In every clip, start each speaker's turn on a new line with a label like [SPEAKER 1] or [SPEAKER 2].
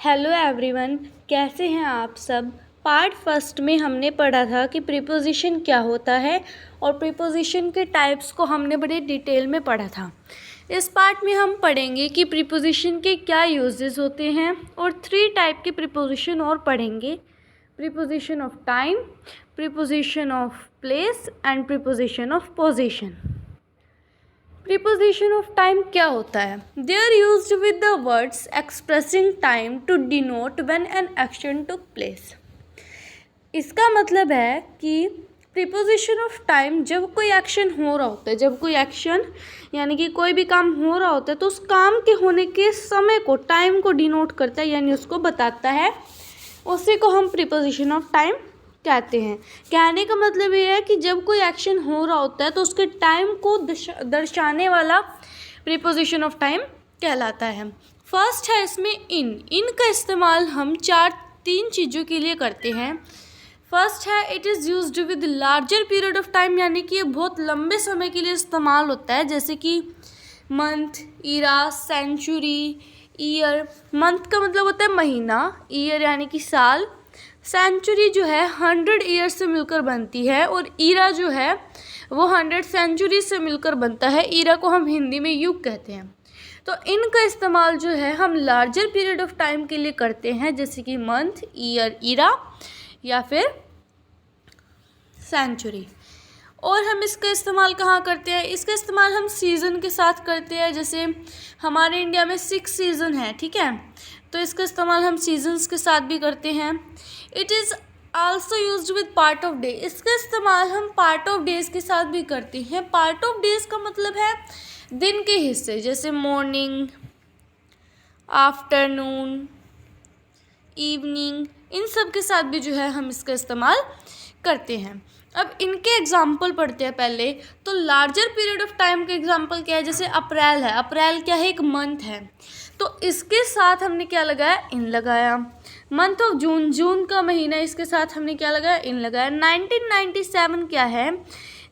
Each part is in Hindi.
[SPEAKER 1] हेलो एवरीवन, कैसे हैं आप सब। पार्ट फर्स्ट में हमने पढ़ा था कि प्रीपोजिशन क्या होता है और प्रीपोजिशन के टाइप्स को हमने बड़े डिटेल में पढ़ा था। इस पार्ट में हम पढ़ेंगे कि प्रीपोजिशन के क्या यूजेस होते हैं और 3 टाइप के प्रीपोजिशन और पढ़ेंगे। Preposition of time, preposition of place and preposition of position. Preposition of time क्या होता है? They are used with the words expressing time to denote when an action took place. इसका मतलब है कि प्रीपोजिशन ऑफ टाइम जब कोई एक्शन हो रहा होता है, जब कोई एक्शन यानी कि कोई भी काम हो रहा होता है तो उस काम के होने के समय को, टाइम को डिनोट करता है, यानी उसको बताता है। उसी को हम प्रीपोजिशन ऑफ टाइम कहते हैं। कहने का मतलब ये है कि जब कोई एक्शन हो रहा होता है तो उसके टाइम को दर्शाने वाला प्रीपोजिशन ऑफ टाइम कहलाता है। फर्स्ट है इसमें इन का इस्तेमाल हम 3 चीज़ों के लिए करते हैं। फर्स्ट है it is used with larger period of time, यानी कि ये बहुत लंबे समय के लिए इस्तेमाल होता है, जैसे कि month, era, century, year. Month का मतलब होता है महीना, ईयर यानी कि साल, सेंचुरी जो है 100 ईयर्स से मिलकर बनती है और ईरा जो है वो 100 सेंचुरी से मिलकर बनता है। ईरा को हम हिंदी में युग कहते हैं। तो इनका इस्तेमाल जो है हम लार्जर पीरियड ऑफ टाइम के लिए करते हैं, जैसे कि मंथ, ईयर, ईरा या फिर सेंचुरी। और हम इसका इस्तेमाल कहाँ करते हैं? इसका इस्तेमाल हम सीज़न के साथ करते हैं। जैसे हमारे इंडिया में 6 सीज़न है, ठीक है, तो इसका इस्तेमाल हम सीजन्स के साथ भी करते हैं। It is also used with part of day. इसका इस्तेमाल हम पार्ट ऑफ डेज के साथ भी करते हैं। पार्ट ऑफ डेज का मतलब है दिन के हिस्से, जैसे मॉर्निंग, आफ्टरनून, इवनिंग, इन सब के साथ भी जो है हम इसका इस्तेमाल करते हैं। अब इनके एग्जाम्पल पढ़ते हैं पहले। तो लार्जर पीरियड ऑफ टाइम का एग्जाम्पल क्या है? जैसे अप्रैल है। अप्रैल क्या है? एक मंथ है, तो इसके साथ हमने क्या लगाया? इन लगाया। मंथ ऑफ जून, जून का महीना, इसके साथ हमने क्या लगाया? इन लगाया। 1997 क्या है?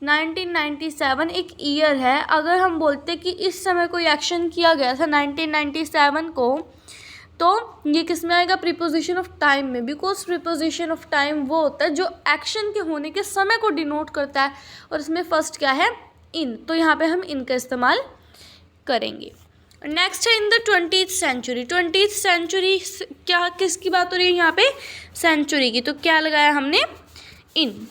[SPEAKER 1] 1997 एक ईयर है। अगर हम बोलते कि इस समय कोई एक्शन किया गया था 1997 को, तो ये किस में आएगा? प्रीपोजिशन ऑफ टाइम में, बिकॉज प्रीपोजिशन ऑफ टाइम वो होता है जो एक्शन के होने के समय को डिनोट करता है और इसमें फर्स्ट क्या है? इन। तो यहाँ पे हम इनका इस्तेमाल करेंगे। नेक्स्ट है in the 20th century. 20th century क्या, किसकी बात हो रही है यहाँ पे? सेंचुरी की। तो क्या लगाया हमने? इन।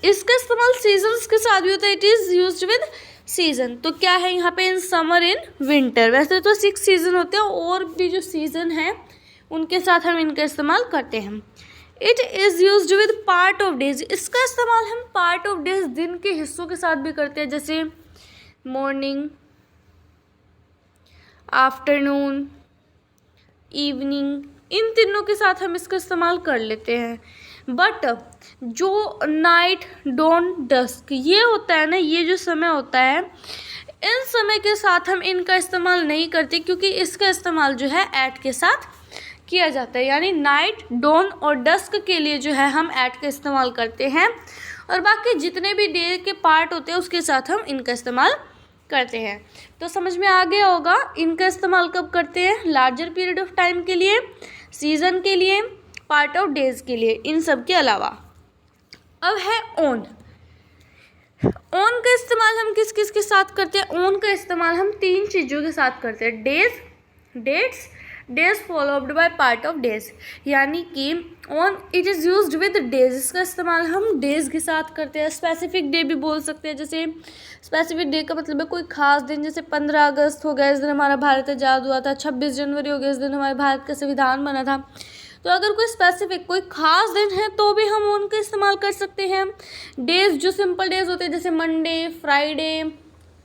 [SPEAKER 1] इसका इस्तेमाल सीजन्स के साथ भी होता है। It is used with season. तो क्या है यहाँ पे? In summer, in winter. वैसे तो 6 सीजन होते हैं और भी जो सीजन है उनके साथ हम इनका इस्तेमाल करते हैं। It is used with part of days. इसका इस्तेमाल हम पार्ट ऑफ डेज, दिन के हिस्सों के साथ भी करते हैं, जैसे मॉर्निंग, आफ्टरनून, इवनिंग, इन तीनों के साथ हम इसका इस्तेमाल कर लेते हैं। बट जो नाइट, डॉन, डस्क ये होता है ना, ये जो समय होता है, इन समय के साथ हम इनका इस्तेमाल नहीं करते, क्योंकि इसका इस्तेमाल जो है एट के साथ किया जाता है। यानी नाइट, डॉन और डस्क के लिए जो है हम एट का इस्तेमाल करते हैं और बाकी जितने भी डे के पार्ट होते हैं उसके साथ हम इनका इस्तेमाल करते हैं। तो समझ में आ गया होगा इनका इस्तेमाल कब करते हैं? लार्जर पीरियड ऑफ टाइम के लिए, सीजन के लिए, पार्ट ऑफ डेज के लिए, इन सब के अलावा। अब है ओन। ओन का इस्तेमाल हम किस किस के साथ करते हैं? ओन का इस्तेमाल हम 3 चीज़ों के साथ करते हैं। Days, dates, days followed by part of days. यानी कि on it is used with days. इसका इस्तेमाल हम डेज के साथ करते हैं। स्पेसिफिक डे भी बोल सकते हैं। जैसे स्पेसिफिक डे का मतलब है कोई खास दिन, जैसे 15 अगस्त हो गया, इस दिन हमारा भारत आज़ाद हुआ था। 26 जनवरी हो गया, इस दिन हमारे भारत का संविधान बना था। तो अगर कोई स्पेसिफिक, कोई खास दिन है तो भी हम उनका इस्तेमाल कर सकते हैं। डेज जो सिंपल डेज होते हैं, जैसे Monday, Friday,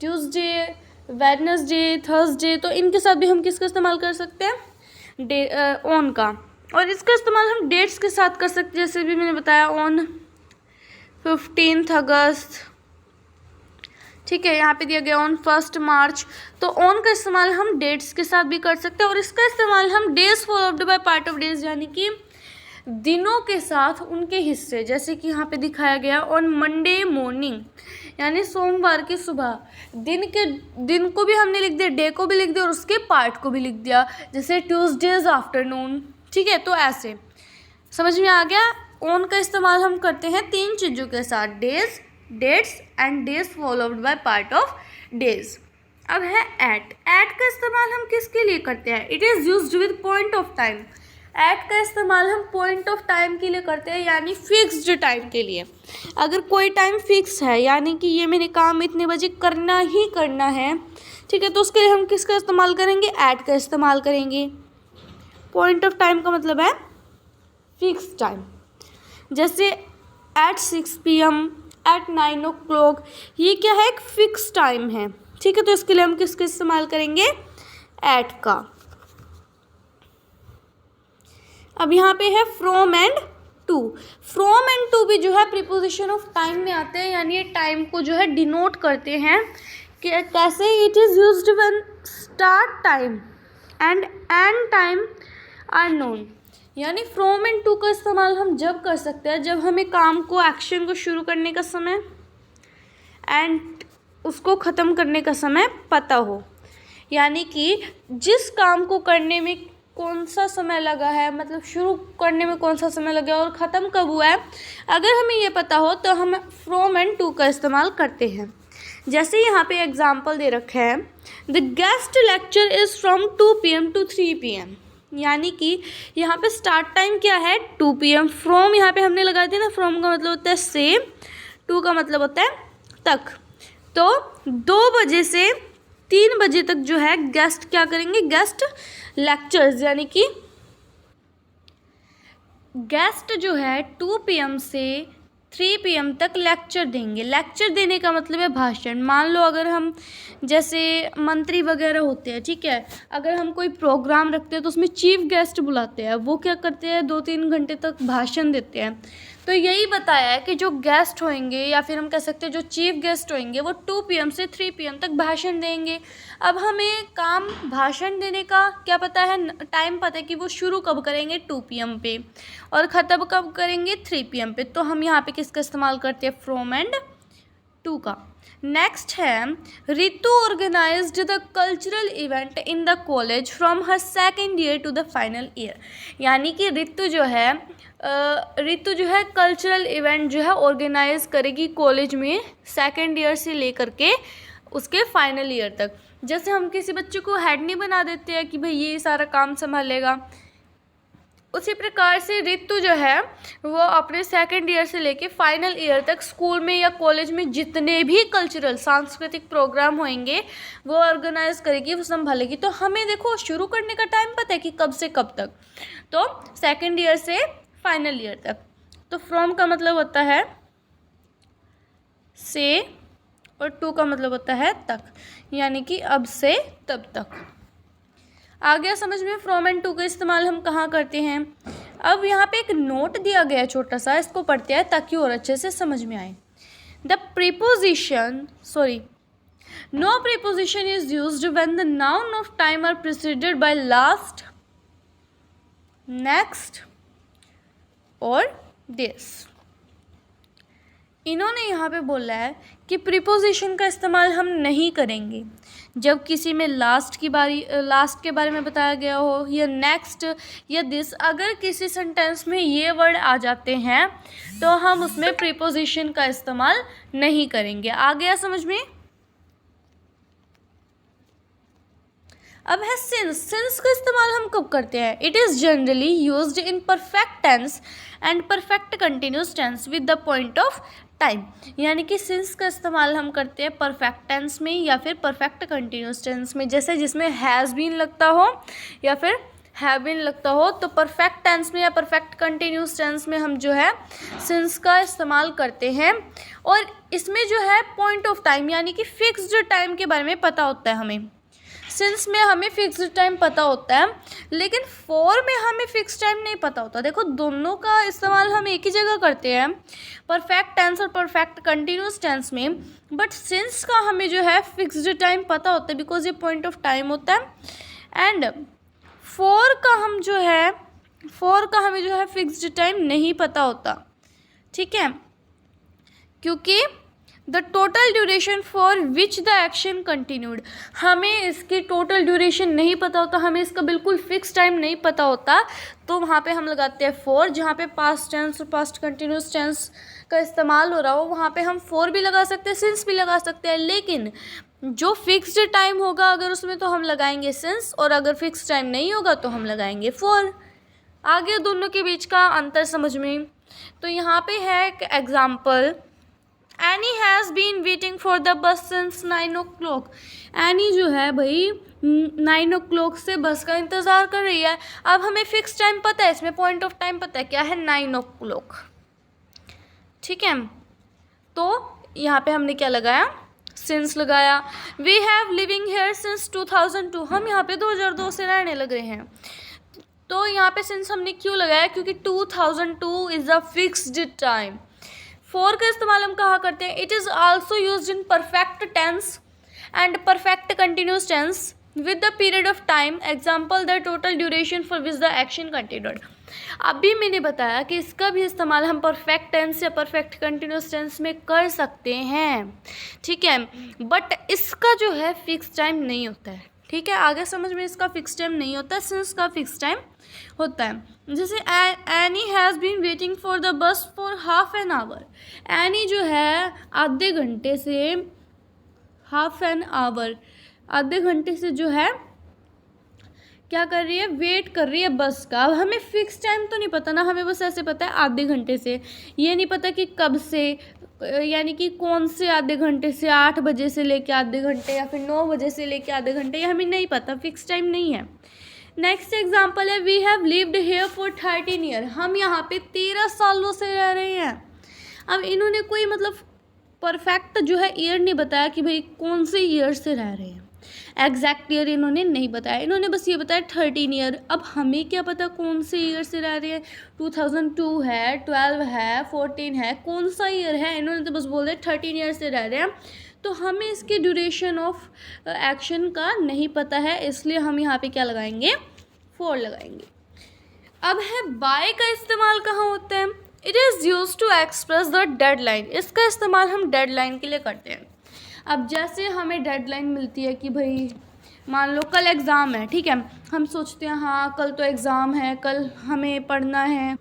[SPEAKER 1] Tuesday, Wednesday, Thursday, तो इनके साथ भी हम किसका इस्तेमाल कर सकते हैं? डे, ऑन का। और इसका इस्तेमाल हम डेट्स के साथ कर सकते हैं, जैसे भी मैंने बताया, ऑन 15 अगस्त, ठीक है, यहाँ पे दिया गया ऑन 1 मार्च। तो ऑन का इस्तेमाल हम डेट्स के साथ भी कर सकते हैं और इसका इस्तेमाल हम days followed by part of days, यानी कि दिनों के साथ उनके हिस्से, जैसे कि यहाँ पे दिखाया गया ऑन मंडे मॉर्निंग, यानी सोमवार की सुबह। दिन को भी हमने लिख दिया, डे को भी लिख दिया और उसके पार्ट को भी लिख दिया, जैसे ट्यूसडेज आफ्टरनून। ठीक है, तो ऐसे समझ में आ गया। ऑन का इस्तेमाल हम करते हैं 3 चीज़ों के साथ, days, dates and days followed by part of days. अब है एट का इस्तेमाल हम किसके लिए करते हैं? It is used with point of time. At का इस्तेमाल हम पॉइंट ऑफ टाइम के लिए करते हैं, यानी फिक्स्ड टाइम के लिए। अगर कोई टाइम फिक्स है, यानी कि ये मैंने काम इतने बजे करना ही करना है, ठीक है, तो उसके लिए हम किसका इस्तेमाल करेंगे? एट का इस्तेमाल करेंगे। पॉइंट ऑफ टाइम का मतलब है फिक्स टाइम, जैसे एट 6 PM, एट 9 o'clock, ये क्या है? एक फिक्स टाइम है। ठीक है, तो इसके लिए हम किसका इस्तेमाल करेंगे? एट का। अब यहाँ पे है from and to. From and to भी जो है प्रीपोजिशन ऑफ टाइम में आते हैं, यानी ये टाइम को जो है डिनोट करते हैं कि कैसे? It is used when start time and end time are known. यानी फ्रॉम एंड टू का इस्तेमाल हम जब कर सकते हैं जब हमें काम को, एक्शन को शुरू करने का समय एंड उसको ख़त्म करने का समय पता हो। यानी कि जिस काम को करने में कौन सा समय लगा है, मतलब शुरू करने में कौन सा समय लगा और ख़त्म कब हुआ है, अगर हमें ये पता हो तो हम फ्रॉम एंड टू का इस्तेमाल करते हैं। जैसे यहाँ पे एग्जांपल दे रखा है, the guest lecture is from 2 PM to 3 PM। यानी कि यहाँ पे स्टार्ट टाइम क्या है? 2 PM। फ्रॉम यहाँ पे हमने लगा दिया ना, फ्रॉम का मतलब होता है से, टू का मतलब होता है तक। तो 2 बजे से 3 बजे तक जो है गेस्ट क्या करेंगे? गेस्ट लेक्चर्स, यानी कि गेस्ट जो है 2 PM से 3 PM तक लेक्चर देंगे। लेक्चर देने का मतलब है भाषण। मान लो अगर हम जैसे मंत्री वगैरह होते हैं, ठीक है, अगर हम कोई प्रोग्राम रखते हैं तो उसमें चीफ गेस्ट बुलाते हैं, वो क्या करते हैं? 2-3 घंटे तक भाषण देते हैं। तो यही बताया है कि जो गेस्ट होंगे, या फिर हम कह सकते हैं जो चीफ गेस्ट होंगे, वो 2 PM से 3 PM तक भाषण देंगे। अब हमें काम भाषण देने का क्या पता है? टाइम पता है कि वो शुरू कब करेंगे? 2 PM पे, और ख़त्म कब करेंगे? 3 PM पे। तो हम यहाँ पे किसका इस्तेमाल करते हैं? फ्रॉम एंड टू का। नेक्स्ट है, Ritu organised the cultural event in the college from her 2nd year to the final year. यानी कि रितु जो है कल्चरल इवेंट जो है ऑर्गेनाइज करेगी कॉलेज में 2nd year से लेकर के उसके फाइनल ईयर तक। जैसे हम किसी बच्चे को हेड नहीं बना देते हैं कि भाई ये सारा काम संभालेगा, उसी प्रकार से रितु जो है वो अपने 2nd year से लेके फाइनल ईयर तक स्कूल में या कॉलेज में जितने भी कल्चरल सांस्कृतिक प्रोग्राम होंगे वो ऑर्गेनाइज करेगी, वो संभालेगी। तो हमें देखो शुरू करने का टाइम पता है कि कब से कब तक, तो 2nd year से फाइनल ईयर तक। तो फ्रॉम का मतलब होता है से, और टू का मतलब होता है तक, यानी कि अब से तब तक। आ गया समझ में? फ्रॉम एंड टू का इस्तेमाल हम कहाँ करते हैं? अब यहाँ पे एक नोट दिया गया है छोटा सा, इसको पढ़ते हैं ताकि और अच्छे से समझ में आए। The preposition no preposition is used when the noun of time are preceded by last, next और दिस। इन्होंने यहाँ पे बोला है कि प्रीपोजिशन का इस्तेमाल हम नहीं करेंगे जब किसी में लास्ट के बारे में बताया गया हो, या नेक्स्ट या दिस। अगर किसी सेंटेंस में ये वर्ड आ जाते हैं तो हम उसमें प्रीपोजिशन का इस्तेमाल नहीं करेंगे। आ गया समझ में? अब है सिंस का इस्तेमाल हम कब करते हैं? It is generally used in perfect tense and perfect continuous tense with the point of time. यानी कि सिंस का इस्तेमाल हम करते हैं परफेक्ट टेंस में या फिर परफेक्ट कंटिन्यूस टेंस में, जैसे जिसमें हैज़ बीन लगता हो या फिर हैव बीन लगता हो। तो परफेक्ट टेंस में या परफेक्ट कंटिन्यूस टेंस में हम जो है सिंस का इस्तेमाल करते हैं, और इसमें जो है पॉइंट ऑफ टाइम यानी कि फिक्स्ड टाइम के बारे में पता होता है हमें। सिंस में हमें फिक्स्ड टाइम पता होता है, लेकिन फॉर में हमें फिक्स टाइम नहीं पता होता। देखो दोनों का इस्तेमाल हम एक ही जगह करते हैं, परफेक्ट टेंस और परफेक्ट कंटिन्यूस टेंस में, बट सिंस का हमें जो है फिक्स्ड टाइम पता होता है बिकॉज ये पॉइंट ऑफ टाइम होता है। एंड फॉर का हमें जो है फिक्स्ड टाइम नहीं पता होता, ठीक है, क्योंकि the total duration for which the action continued. हमें इसकी टोटल ड्यूरेशन नहीं पता होता, हमें इसका बिल्कुल फिक्स टाइम नहीं पता होता, तो वहाँ पे हम लगाते हैं फॉर। जहाँ पे पास्ट टेंस और पास्ट कंटिन्यूस टेंस का इस्तेमाल हो रहा हो वहाँ पे हम फॉर भी लगा सकते हैं, सिंस भी लगा सकते हैं, लेकिन जो फिक्स्ड टाइम होगा अगर उसमें तो हम लगाएंगे सिंस, और अगर फिक्स टाइम नहीं होगा तो हम लगाएंगे फॉर। आगे दोनों के बीच का अंतर समझ में। तो यहाँ पे है एक example, Annie has been waiting for the bus since 9 o'clock। Annie जो है भाई 9 o'clock से बस का इंतज़ार कर रही है। अब हमें फिक्स टाइम पता है, इसमें पॉइंट ऑफ टाइम पता है क्या है, 9 o'clock, ठीक है। तो यहाँ पे हमने क्या लगाया, सिंस लगाया। We have living here since 2002। हम यहाँ पे 2002 से रहने लग रहे हैं, तो यहाँ पे सिंस हमने क्यों लगाया, क्योंकि 2002 is a fixed time. For का इस्तेमाल हम कहाँ करते हैं, it is also used in perfect tense and perfect continuous tense with the period of time. Example the total duration for which the action continued. अभी मैंने बताया कि इसका भी इस्तेमाल हम परफेक्ट टेंस या परफेक्ट कंटिन्यूस टेंस में कर सकते हैं, ठीक है, बट इसका जो है फिक्स टाइम नहीं होता है, ठीक है। आगे समझ में, इसका फिक्स टाइम नहीं होता, सिंस का फिक्स टाइम होता है। जैसे Annie has been waiting for the bus for half an hour. Annie जो है आधे घंटे से, हाफ एन आवर आधे घंटे से जो है क्या कर रही है, वेट कर रही है बस का। अब हमें फिक्स टाइम तो नहीं पता ना, हमें बस ऐसे पता है आधे घंटे से, ये नहीं पता कि कब से, यानी कि कौन से आधे घंटे से, 8 बजे से लेके आधे घंटे या फिर 9 बजे से लेके आधे घंटे, ये हमें नहीं पता, फिक्स टाइम नहीं है। नेक्स्ट एग्जाम्पल है, we have lived here for 13 year. हम यहाँ पे 13 सालों से रह रहे हैं। अब इन्होंने कोई मतलब परफेक्ट जो है ईयर नहीं बताया कि भाई कौन से ईयर से रह रहे हैं, एग्जैक्ट ईयर इन्होंने नहीं बताया, इन्होंने बस ये बताया 13 ईयर। अब हमें क्या पता कौन से ईयर से रह रहे हैं, 2002 है, 12 है, 14 है, कौन सा ईयर है, इन्होंने तो बस बोल दिया 13 ईयर से रह रहे हैं। तो हमें इसकी ड्यूरेशन ऑफ एक्शन का नहीं पता है, इसलिए हम यहाँ पे क्या लगाएंगे, फॉर लगाएंगे। अब है बाय का इस्तेमाल कहाँ होता है, it is use to express the deadline. इसका इस्तेमाल हम डेडलाइन के लिए करते हैं। अब जैसे हमें डेडलाइन मिलती है कि भाई मान लो कल एग्ज़ाम है, ठीक है, हम सोचते हैं हाँ कल तो एग्ज़ाम है, कल हमें पढ़ना है,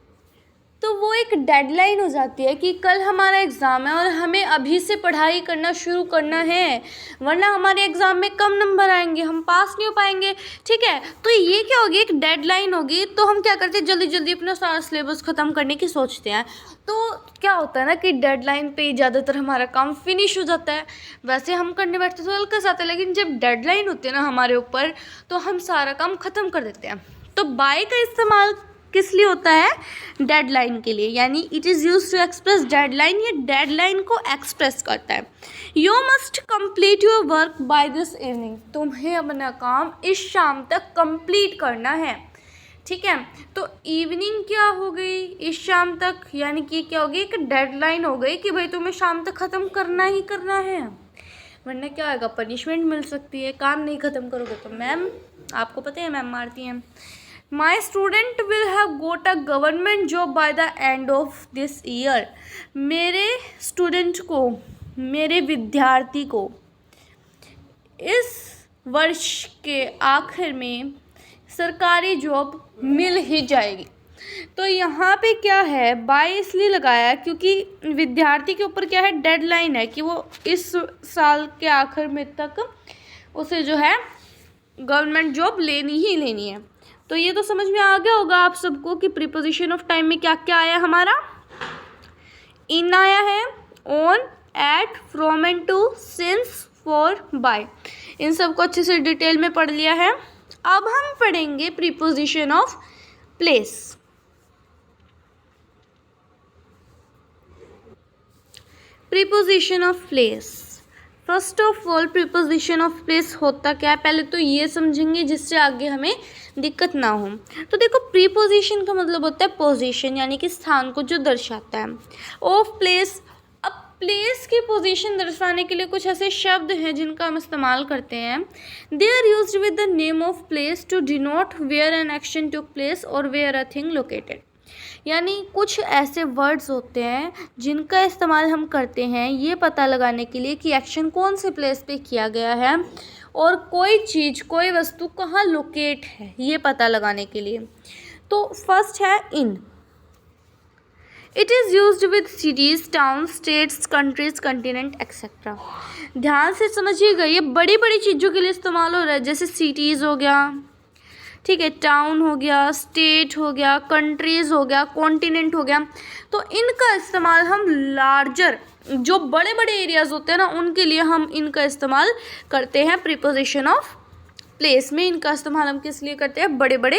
[SPEAKER 1] तो वो एक डेडलाइन हो जाती है कि कल हमारा एग्ज़ाम है और हमें अभी से पढ़ाई करना शुरू करना है, वरना हमारे एग्ज़ाम में कम नंबर आएंगे, हम पास नहीं हो पाएंगे, ठीक है। तो ये क्या होगी, एक डेडलाइन होगी, तो हम क्या करते हैं, जल्दी जल्दी अपना सारा सिलेबस ख़त्म करने की सोचते हैं। तो क्या होता है ना कि डेडलाइन पे ज़्यादातर हमारा काम फिनिश हो जाता है। वैसे हम करने बैठते तो हल्का सा आता है, लेकिन जब डेडलाइन होती है ना हमारे ऊपर, तो हम सारा काम ख़त्म कर देते हैं। तो बाय का इस्तेमाल किस लिए होता है, डेडलाइन के लिए, यानी it is use to express deadline, ये डेडलाइन को एक्सप्रेस करता है। You must complete your work by this evening. तुम्हें अपना काम इस शाम तक कंप्लीट करना है, ठीक है। तो इवनिंग क्या हो गई, इस शाम तक, यानी कि क्या होगी, एक डेडलाइन हो गई कि भाई तुम्हें शाम तक ख़त्म करना ही करना है, वरना क्या आएगा, पनिशमेंट मिल सकती है। काम नहीं ख़त्म करोगे तो मैम, आपको पता है मैम मारती हैं। My student will have got a government job by the end of this year. मेरे स्टूडेंट को, मेरे विद्यार्थी को इस वर्ष के आखिर में सरकारी जॉब मिल ही जाएगी। तो यहाँ पे क्या है, बाय इसलिए लगाया क्योंकि विद्यार्थी के ऊपर क्या है, डेडलाइन है कि वो इस साल के आखिर में तक उसे जो है गवर्नमेंट जॉब लेनी ही लेनी है। तो ये तो समझ में आ गया होगा आप सबको कि प्रीपोजिशन ऑफ टाइम में क्या क्या आया हमारा, इन आया है, on, at, from and to, since, for, by, इन सबको अच्छे से डिटेल में पढ़ लिया है। अब हम पढ़ेंगे preposition of place. Preposition of place, first of all preposition of place होता क्या है, पहले तो ये समझेंगे जिससे आगे हमें दिक्कत ना हो। तो देखो प्रीपोजिशन का मतलब होता है पोजीशन, यानी कि स्थान को जो दर्शाता है। ऑफ प्लेस, अब प्लेस की पोजीशन दर्शाने के लिए कुछ ऐसे शब्द हैं जिनका हम इस्तेमाल करते हैं। They are used with the name of place to denote where an action took place और वेयर अ थिंग लोकेटेड। यानी कुछ ऐसे वर्ड्स होते हैं जिनका इस्तेमाल हम करते हैं ये पता लगाने के लिए कि एक्शन कौन से प्लेस पे किया गया है और कोई चीज़ कोई वस्तु कहाँ लोकेट है ये पता लगाने के लिए। तो फर्स्ट है in. It is used with cities, town, states, countries, continent etcetera. ध्यान से समझिएगा, ये बड़ी बड़ी चीज़ों के लिए इस्तेमाल हो रहा है, जैसे सिटीज़ हो गया, ठीक है, टाउन हो गया, स्टेट हो गया, कंट्रीज़ हो गया, कॉन्टिनेंट हो गया। तो इनका इस्तेमाल हम लार्जर जो बड़े बड़े एरियाज़ होते हैं ना उनके लिए हम इनका इस्तेमाल करते हैं। प्रीपोजिशन ऑफ प्लेस में इनका इस्तेमाल हम किस लिए करते हैं? बड़े बड़े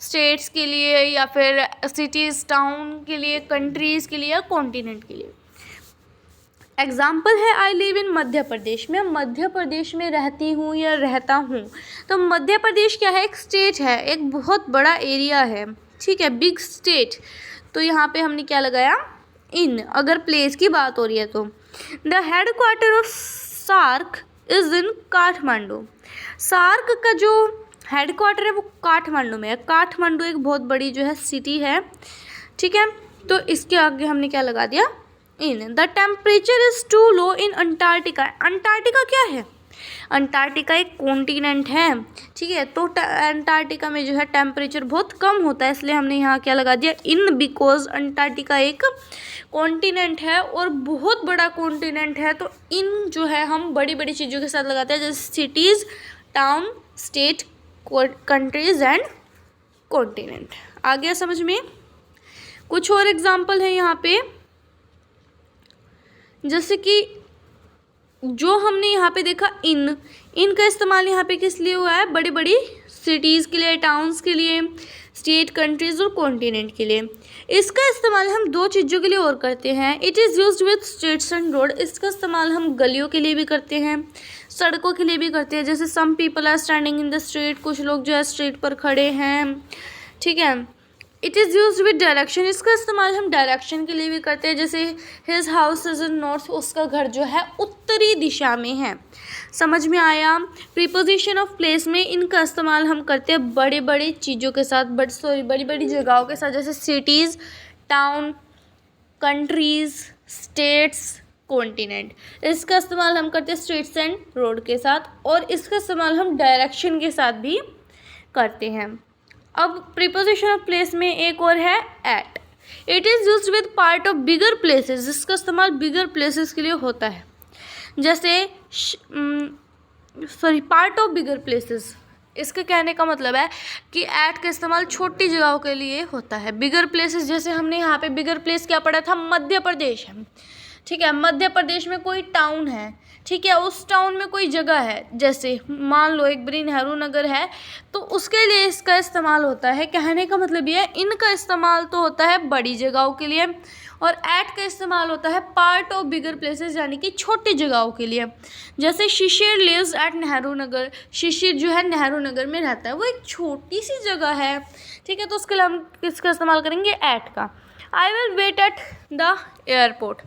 [SPEAKER 1] स्टेट्स के लिए या फिर सिटीज़, टाउन के लिए, कंट्रीज़ के लिए या कॉन्टिनेंट के लिए। एग्जाम्पल है I live in Madhya Pradesh. मैं मध्य प्रदेश में रहती हूँ या रहता हूँ। तो मध्य प्रदेश क्या है? एक स्टेट है, एक बहुत बड़ा एरिया है, ठीक है, बिग स्टेट। तो यहाँ पे हमने क्या लगाया? इन। अगर प्लेस की बात हो रही है तो the headquarter of SAARC is in Kathmandu. SAARC का जो हेड क्वार्टर है वो काठमांडू में है। काठमांडू एक बहुत बड़ी जो है सिटी है, ठीक है। तो इसके आगे हमने क्या लगा दिया? In. The temperature is too low in Antarctica. Antarctica क्या है? अंटार्कटिका एक कॉन्टिनेंट है, ठीक है। तो अंटार्कटिका में जो है टेम्परेचर बहुत कम होता है, इसलिए हमने यहाँ क्या लगा दिया? इन। बिकॉज अंटार्कटिका एक कॉन्टिनेंट है और बहुत बड़ा कॉन्टिनेंट है। तो इन जो है हम बड़ी बड़ी चीज़ों के साथ लगाते हैं, जैसे cities, town, state, countries and continent. आ गया समझ में? कुछ और एग्जाम्पल है यहाँ पे, जैसे कि जो हमने यहाँ पे देखा इन का इस्तेमाल यहाँ पे किस लिए हुआ है? बड़ी बड़ी सिटीज़ के लिए, टाउन्स के लिए, स्टेट, कंट्रीज़ और कॉन्टिनेंट के लिए। इसका इस्तेमाल हम दो चीज़ों के लिए और करते हैं। It is used with streets and road. इसका इस्तेमाल हम गलियों के लिए भी करते हैं, सड़कों के लिए भी करते हैं। जैसे some people are standing in the street. कुछ लोग जो है स्ट्रीट पर खड़े हैं, ठीक है। It is used with direction. इसका इस्तेमाल हम डायरेक्शन के लिए भी करते हैं, जैसे his house is in north. उसका घर जो है उत्तरी दिशा में है। समझ में आया? प्रीपोजिशन ऑफ प्लेस में इनका इस्तेमाल हम करते हैं बड़े बड़े चीज़ों के साथ, बड़ी बड़ी जगहों के साथ, जैसे cities, town, countries, states, continent. इसका इस्तेमाल हम करते हैं स्ट्रीट्स एंड रोड के साथ, और इसका इस्तेमाल हम डायरेक्शन के साथ भी करते हैं। अब प्रीपोजिशन ऑफ प्लेस में एक और है at. It is used with part of bigger places. जिसका इस्तेमाल बिगर प्लेसेस के लिए होता है, जैसे पार्ट ऑफ बिगर प्लेसेस। इसके कहने का मतलब है कि एट का इस्तेमाल छोटी जगहों के लिए होता है। बिगर प्लेसेस, जैसे हमने यहाँ पे बिगर प्लेस क्या पढ़ा था? मध्य प्रदेश है, ठीक है। मध्य प्रदेश में कोई टाउन है, ठीक है, उस टाउन में कोई जगह है, जैसे मान लो एक बड़ी नेहरू नगर है, तो उसके लिए इसका इस्तेमाल होता है। कहने का मतलब ये है, इनका इस्तेमाल तो होता है बड़ी जगहों के लिए और एट का इस्तेमाल होता है पार्ट ऑफ बिगर प्लेसेस, यानी कि छोटी जगहों के लिए। जैसे शिशिर लिव्स एट नेहरू नगर। शिशिर जो है नेहरू नगर में रहता है, वो एक छोटी सी जगह है, ठीक है। तो उसके लिए हम किसका इस्तेमाल करेंगे? एट का। I will wait at the airport.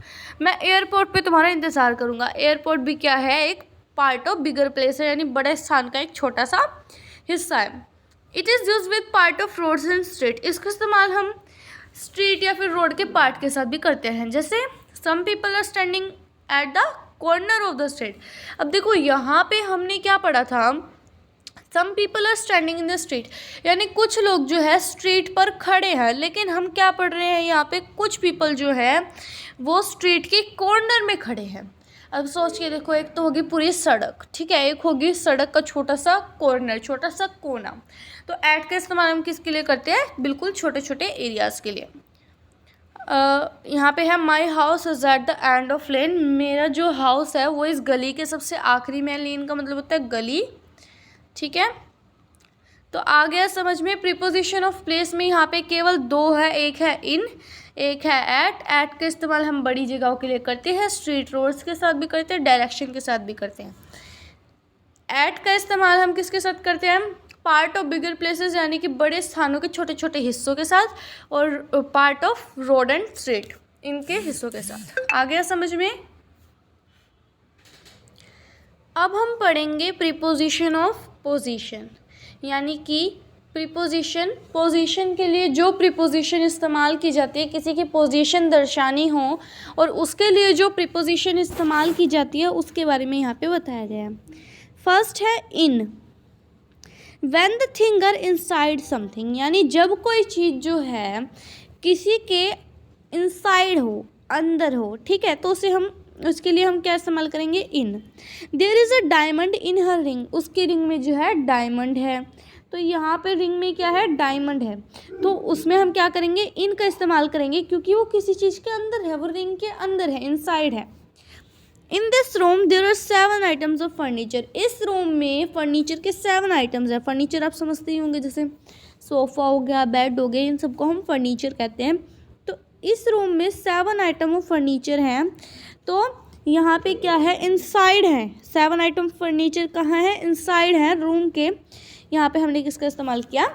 [SPEAKER 1] मैं एयरपोर्ट पे तुम्हारा इंतज़ार करूँगा। एयरपोर्ट भी क्या है? एक पार्ट ऑफ बिगर प्लेस है, यानी बड़े स्थान का एक छोटा सा हिस्सा है। It is used with part of roads and street. इसका इस्तेमाल हम स्ट्रीट या फिर रोड के पार्ट के साथ भी करते हैं, जैसे some people are standing at the corner of the street. अब देखो यहाँ पे हमने क्या पढ़ा था? Some people are standing in the street, यानी कुछ लोग जो है स्ट्रीट पर खड़े हैं। लेकिन हम क्या पढ़ रहे हैं यहाँ पे? कुछ पीपल जो है वो स्ट्रीट के कॉर्नर में खड़े हैं। अब सोच के देखो, एक तो होगी पूरी सड़क, ठीक है, एक होगी सड़क का छोटा सा कॉर्नर, छोटा सा कोना। तो एट का इस्तेमाल हम किसके लिए करते हैं? बिल्कुल छोटे छोटे एरियाज़ के लिए। यहाँ पे है my house is at the end of lane. मेरा जो हाउस है वो इस गली के सबसे आखिरी में। लेन का मतलब होता है गली, ठीक है। तो आ गया समझ में? प्रीपोजिशन ऑफ प्लेस में यहाँ पे केवल दो है, एक है इन, एक है एट। एट का इस्तेमाल हम बड़ी जगहों के लिए करते हैं, स्ट्रीट, रोड्स के साथ भी करते हैं, डायरेक्शन के साथ भी करते हैं। एट का इस्तेमाल हम किसके साथ करते हैं? पार्ट ऑफ बिगर प्लेसेस, यानी कि बड़े स्थानों के छोटे छोटे हिस्सों के साथ, और part of road and street, इनके हिस्सों के साथ। आ गया समझ में? अब हम पढ़ेंगे प्रीपोजिशन ऑफ पोजीशन, यानी कि प्रीपोजिशन, पोजीशन के लिए जो प्रीपोजिशन इस्तेमाल की जाती है, किसी की पोजीशन दर्शानी हो और उसके लिए जो प्रीपोजिशन इस्तेमाल की जाती है उसके बारे में यहाँ पे बताया गया है। फर्स्ट है in. When the thing are inside something, यानी जब कोई चीज़ जो है किसी के इनसाइड हो, अंदर हो, ठीक है, तो उसके लिए हम क्या इस्तेमाल करेंगे, in. There is a diamond in her ring, उसकी रिंग में जो है डायमंड है, तो यहाँ पे रिंग में क्या है, डायमंड है, तो उसमें हम क्या करेंगे, इन का इस्तेमाल करेंगे क्योंकि वो किसी चीज़ के अंदर है, वो रिंग के अंदर है, इनसाइड है। In this room there are 7 items of furniture, इस रूम में फर्नीचर के 7 आइटम्स है। फर्नीचर आप समझते ही होंगे, जैसे सोफ़ा हो गया, बेड हो गया, इन सबको हम फर्नीचर कहते हैं। तो इस रूम में 7 आइटम ऑफ फर्नीचर हैं, तो यहाँ पे क्या है, इनसाइड है। 7 आइटम फर्नीचर कहाँ है, इनसाइड है रूम के। यहाँ पे हमने किसका इस्तेमाल किया,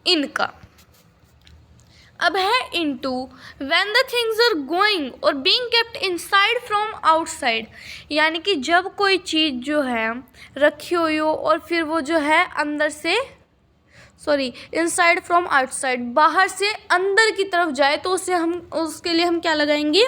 [SPEAKER 1] इनका। अब है into. When the things are going और being kept inside from outside, यानी कि जब कोई चीज़ जो है रखी हुई हो और फिर वो जो है अंदर से, सॉरी, इनसाइड फ्रॉम आउटसाइड, बाहर से अंदर की तरफ जाए, तो उसके लिए हम क्या लगाएंगे,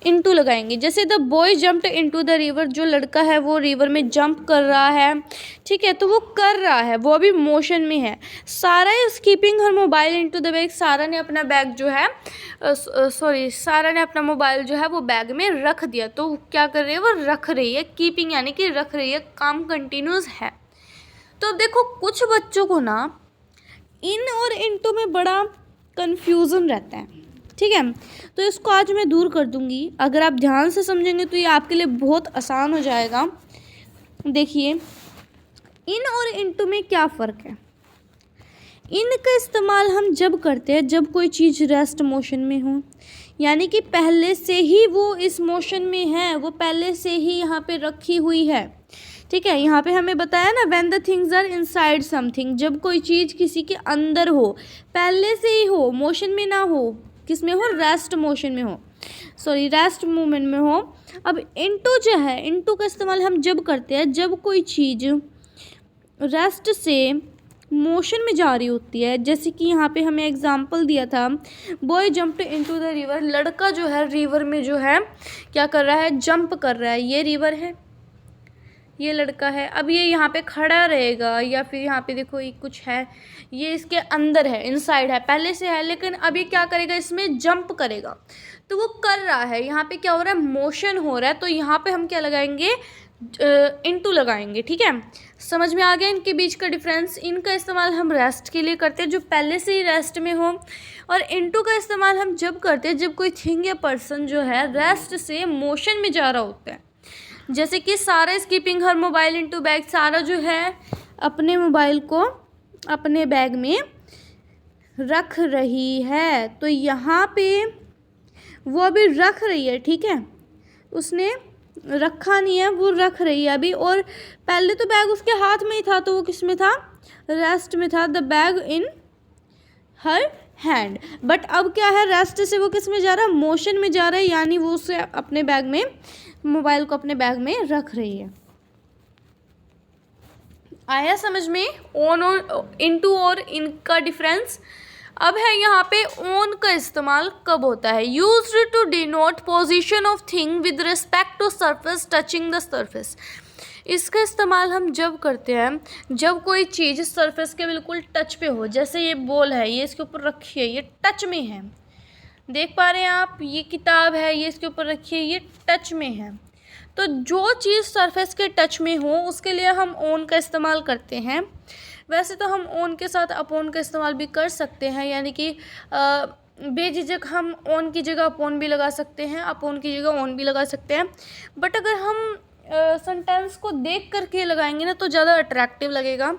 [SPEAKER 1] इनटू लगाएंगे। जैसे the boy jumped into the river, जो लड़का है वो रिवर में जंप कर रहा है, ठीक है, तो वो कर रहा है, वो अभी मोशन में है। सारा is keeping her mobile into the bag, सारा ने अपना बैग जो है सारा ने अपना मोबाइल जो है वो बैग में रख दिया, तो क्या कर रही है, वो रख रही है, कीपिंग यानी कि रख रही है, काम कंटिन्यूस है। तो देखो कुछ बच्चों को ना इन और इनटू में बड़ा कन्फ्यूज़न रहता है, ठीक है, तो इसको आज मैं दूर कर दूंगी। अगर आप ध्यान से समझेंगे तो ये आपके लिए बहुत आसान हो जाएगा। देखिए इन और इनटू में क्या फ़र्क है। इन का इस्तेमाल हम जब करते हैं जब कोई चीज़ रेस्ट मोशन में हो, यानी कि पहले से ही वो इस मोशन में है, वो पहले से ही यहाँ पे रखी हुई है, ठीक है। यहाँ पे हमें बताया ना, when the things are inside something, जब कोई चीज़ किसी के अंदर हो, पहले से ही हो, मोशन में ना हो, किस में हो, रेस्ट मोशन में हो, सॉरी रेस्ट मूवमेंट में हो। अब इनटू जो है, इनटू का इस्तेमाल हम जब करते हैं जब कोई चीज़ रेस्ट से मोशन में जा रही होती है। जैसे कि यहाँ पे हमें एग्जांपल दिया था, boy jumped into the river, लड़का जो है रिवर में जो है क्या कर रहा है, जंप कर रहा है। ये रिवर है, ये लड़का है, अब ये यहाँ पे खड़ा रहेगा, या फिर यहाँ पे देखो ये कुछ है, ये इसके अंदर है, इनसाइड है, पहले से है, लेकिन अब ये क्या करेगा, इसमें जंप करेगा, तो वो कर रहा है, यहाँ पे क्या हो रहा है, मोशन हो रहा है, तो यहाँ पे हम क्या लगाएंगे, इनटू लगाएंगे, ठीक है। समझ में आ गया इनके बीच का डिफरेंस। इनका इस्तेमाल हम रेस्ट के लिए करते हैं, जो पहले से ही रेस्ट में हो, और इनटू का इस्तेमाल हम जब करते हैं जब कोई थिंग या पर्सन जो है रेस्ट से मोशन में जा रहा होता है। जैसे कि सारा is keeping her mobile into bag, सारा जो है अपने मोबाइल को अपने बैग में रख रही है, तो यहाँ पे वो अभी रख रही है, ठीक है, उसने रखा नहीं है, वो रख रही है अभी। और पहले तो बैग उसके हाथ में ही था, तो वो किस में था, रेस्ट में था, the bag in her hand. But अब क्या है, रेस्ट से वो किस में जा रहा है, मोशन में जा रहा है, यानी वो उसे अपने बैग में, मोबाइल को अपने बैग में रख रही है। आया समझ में ऑन और इनटू और इनका डिफरेंस। अब है यहाँ पे ऑन का इस्तेमाल कब होता है, used to denote position of thing with respect to surface touching the surface. इसका इस्तेमाल हम जब करते हैं जब कोई चीज़ सरफेस के बिल्कुल टच पे हो। जैसे ये बॉल है, ये इसके ऊपर रखी है, ये टच में है, देख पा रहे हैं आप, ये किताब है, ये इसके ऊपर रखी है, ये टच में है। तो जो चीज़ सरफेस के टच में हो उसके लिए हम ऑन का इस्तेमाल करते हैं। वैसे तो हम ऑन के साथ अपॉन का इस्तेमाल भी कर सकते हैं, यानी कि बेझिझक हम ऑन की जगह अपॉन भी लगा सकते हैं, अपॉन की जगह ऑन भी लगा सकते हैं। बट अगर हम सेंटेंस को देख करके लगाएंगे ना तो ज़्यादा अट्रैक्टिव लगेगा।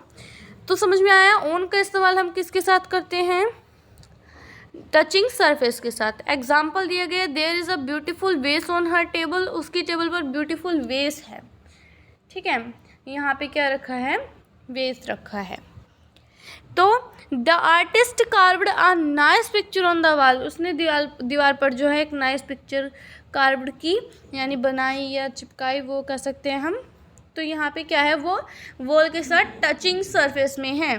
[SPEAKER 1] तो समझ में आया, ऑन का इस्तेमाल हम किसके साथ करते हैं, टचिंग सरफेस के साथ। एग्जाम्पल दिया गया, देयर इज़ अ ब्यूटीफुल वेस ऑन हर टेबल, उसकी टेबल पर ब्यूटीफुल वेस है, ठीक है, यहाँ पे क्या रखा है, वेस रखा है। तो the artist carved a nice picture on the wall, उसने दीवार पर जो है एक नाइस पिक्चर कार्व्ड की, यानी बनाई या चिपकाई, वो कह सकते हैं हम। तो यहाँ पे क्या है, वो वॉल के साथ टचिंग सरफेस में है।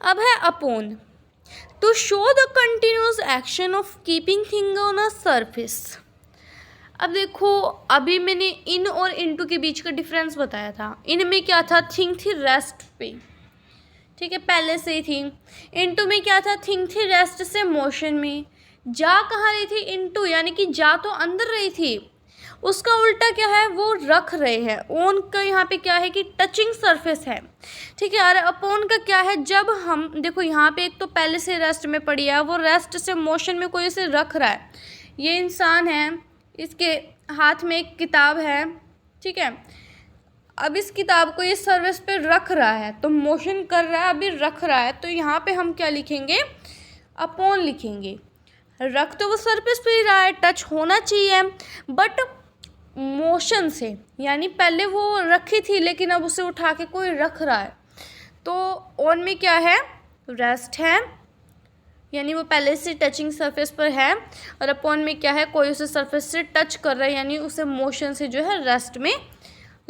[SPEAKER 1] अब है upon, to show the continuous action of keeping thing on a surface. अब देखो, अभी मैंने इन और इनटू के बीच का डिफरेंस बताया था। इन में क्या था, थिंग थी रेस्ट पे, ठीक है, पहले से ही थी। इनटू में क्या था, थिंग थी रेस्ट से मोशन में। जा कहाँ रही थी, इनटू, यानी कि जा तो अंदर रही थी, उसका उल्टा क्या है, वो रख रहे हैं। ओन का यहाँ पे क्या है कि टचिंग सरफेस है, ठीक है। और अपॉन का क्या है, जब हम देखो यहाँ पे एक तो पहले से रेस्ट में पड़ी है, वो रेस्ट से मोशन में कोई इसे रख रहा है। ये इंसान है, इसके हाथ में एक किताब है, ठीक है। अब इस किताब को ये सरफेस पे रख रहा है, तो मोशन कर रहा है, अभी रख रहा है, तो यहाँ पे हम क्या लिखेंगे, अपॉन लिखेंगे। रख तो वो सरफेस पे ही रहा है, टच होना चाहिए, बट मोशन से, यानी पहले वो रखी थी लेकिन अब उसे उठा के कोई रख रहा है। तो ऑन में क्या है, रेस्ट है, यानी वो पहले से टचिंग सरफेस पर है। और अपॉन में क्या है, कोई उसे सरफेस से टच कर रहा है, यानी उसे मोशन से जो है रेस्ट में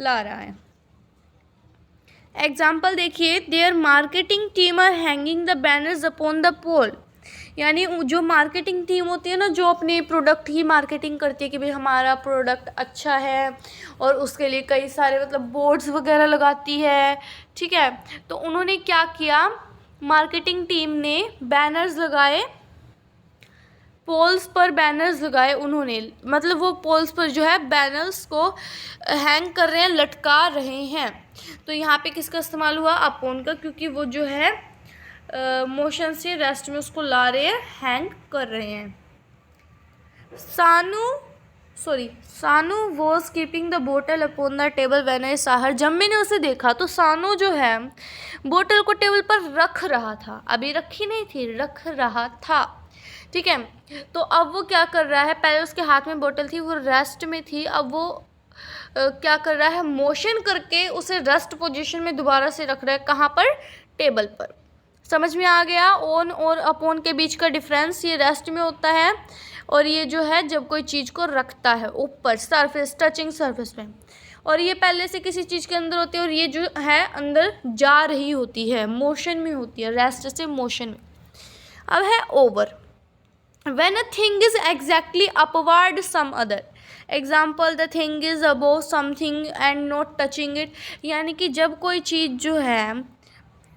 [SPEAKER 1] ला रहा है। एग्जाम्पल देखिए, there marketing team are hanging the banners upon the pole. यानी जो मार्केटिंग टीम होती है ना, जो अपने प्रोडक्ट की मार्केटिंग करती है कि भाई हमारा प्रोडक्ट अच्छा है, और उसके लिए कई सारे मतलब बोर्ड्स वगैरह लगाती है, ठीक है। तो उन्होंने क्या किया, मार्केटिंग टीम ने बैनर्स लगाए, पोल्स पर बैनर्स लगाए उन्होंने, मतलब वो पोल्स पर जो है बैनर्स को हैंग कर रहे हैं, लटका रहे हैं। तो यहाँ पे किसका इस्तेमाल हुआ, अपॉन का, क्योंकि वो जो है मोशन से रेस्ट में उसको ला रहे हैं, हैंग कर रहे हैं। Sanu was keeping the bottle upon the table when I saw her. जब मैंने उसे देखा तो सानू जो है बोतल को टेबल पर रख रहा था, अभी रखी नहीं थी, रख रहा था, ठीक है। तो अब वो क्या कर रहा है, पहले उसके हाथ में बोतल थी, वो रेस्ट में थी, अब वो क्या कर रहा है, मोशन करके उसे रेस्ट पोजीशन में दोबारा से रख रहा है। कहाँ पर, टेबल पर। समझ में आ गया ऑन और अपॉन के बीच का डिफरेंस। ये रेस्ट में होता है, और ये जो है जब कोई चीज़ को रखता है ऊपर सरफेस, टचिंग सरफेस में, और ये पहले से किसी चीज़ के अंदर होती है, और ये जो है अंदर जा रही होती है, मोशन में होती है, रेस्ट से मोशन में। अब है over, when a thing is exactly upward some other। Example, the thing is above something and not touching it। यानी कि जब कोई चीज़ जो है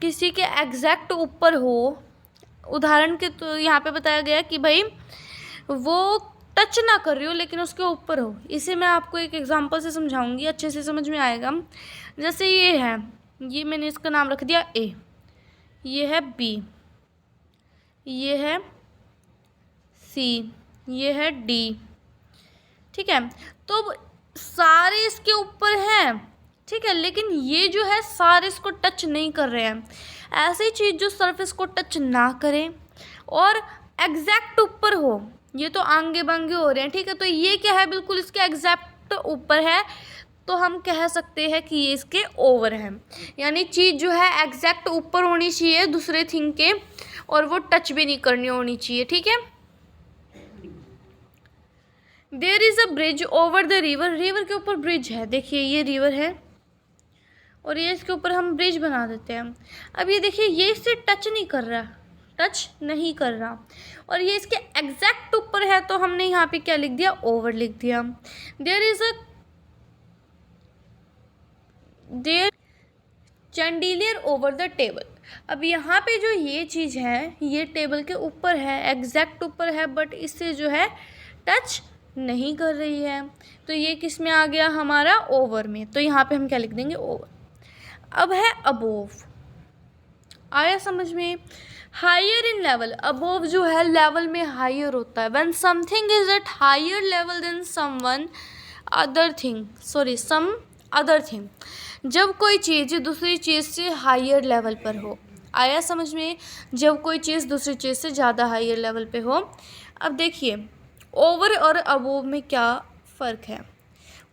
[SPEAKER 1] किसी के एग्जैक्ट ऊपर हो, उदाहरण के तो यहाँ पे बताया गया कि भाई वो टच ना कर रही हो लेकिन उसके ऊपर हो। इसे मैं आपको एक एग्जांपल से समझाऊंगी, अच्छे से समझ में आएगा। जैसे ये है, ये मैंने इसका नाम रख दिया ए, ये है बी, ये है सी, ये है डी, ठीक है। तो सारे इसके ऊपर हैं, ठीक है, लेकिन ये जो है सारे इसको टच नहीं कर रहे हैं। ऐसी चीज़ जो सरफेस को टच ना करे और एग्जैक्ट ऊपर हो, ये तो आंगे बांगे हो रहे हैं, ठीक है। तो ये क्या है, बिल्कुल इसके एग्जैक्ट ऊपर है, तो हम कह सकते हैं कि ये इसके ओवर है। यानी चीज़ जो है एग्जैक्ट ऊपर होनी चाहिए दूसरे थिंग के, और वो टच भी नहीं करनी होनी चाहिए, ठीक है। There is a bridge over the river. River के ऊपर ब्रिज है, देखिए ये रिवर है और ये इसके ऊपर हम ब्रिज बना देते हैं। अब ये देखिए, ये इससे टच नहीं कर रहा, टच नहीं कर रहा, और ये इसके एग्जैक्ट ऊपर है, तो हमने यहाँ पे क्या लिख दिया, ओवर लिख दिया। There chandelier over the table. अब यहाँ पे जो ये चीज़ है, ये टेबल के ऊपर है, एग्जैक्ट ऊपर है, बट इससे जो है टच नहीं कर रही है, तो ये किस में आ गया, हमारा ओवर में। तो यहाँ पे हम क्या लिख देंगे, ओवर। अब है अबोव, आया समझ में। हायर इन लेवल, अबोव जो है लेवल में हायर होता है। When something is at higher level than some other thing, जब कोई चीज़ दूसरी चीज़ से हायर लेवल पर हो। आया समझ में, जब कोई चीज़ दूसरी चीज़ से ज़्यादा हायर लेवल पे हो। अब देखिए, ओवर और अबोव में क्या फ़र्क है।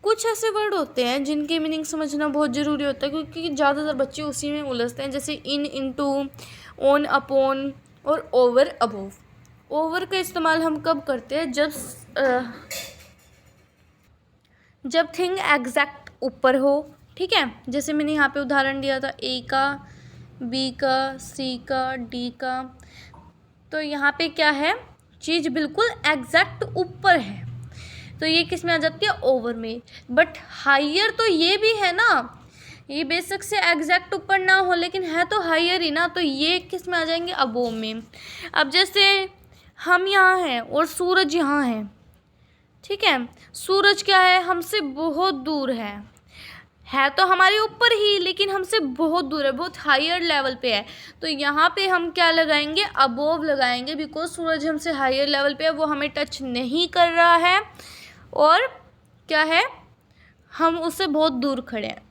[SPEAKER 1] कुछ ऐसे वर्ड होते हैं जिनके मीनिंग समझना बहुत ज़रूरी होता है, क्योंकि ज़्यादातर बच्चे उसी में उलझते हैं, जैसे इन, इनटू, ऑन, अपॉन और ओवर, अबोव। ओवर का इस्तेमाल हम कब करते हैं, जब थिंग एग्जैक्ट ऊपर हो, ठीक है। जैसे मैंने यहाँ पे उदाहरण दिया था ए का, बी का, सी का, डी का। तो यहाँ पे क्या है, चीज़ बिल्कुल एग्जैक्ट ऊपर है, तो ये किस में आ जाती है, ओवर में। बट हायर तो ये भी है ना, ये बेशक से एग्जैक्ट ऊपर ना हो लेकिन है तो हायर ही ना, तो ये किस में आ जाएंगे, अबोव में। अब जैसे हम यहाँ हैं और सूरज यहाँ है, ठीक है, सूरज क्या है, हमसे बहुत दूर है तो हमारे ऊपर ही लेकिन हमसे बहुत दूर है, बहुत हायर लेवल पे है। तो यहाँ पे हम क्या लगाएंगे, अबोव लगाएंगे, बिकॉज सूरज हमसे हायर लेवल पे है, वो हमें टच नहीं कर रहा है और क्या है, हम उससे बहुत दूर खड़े हैं।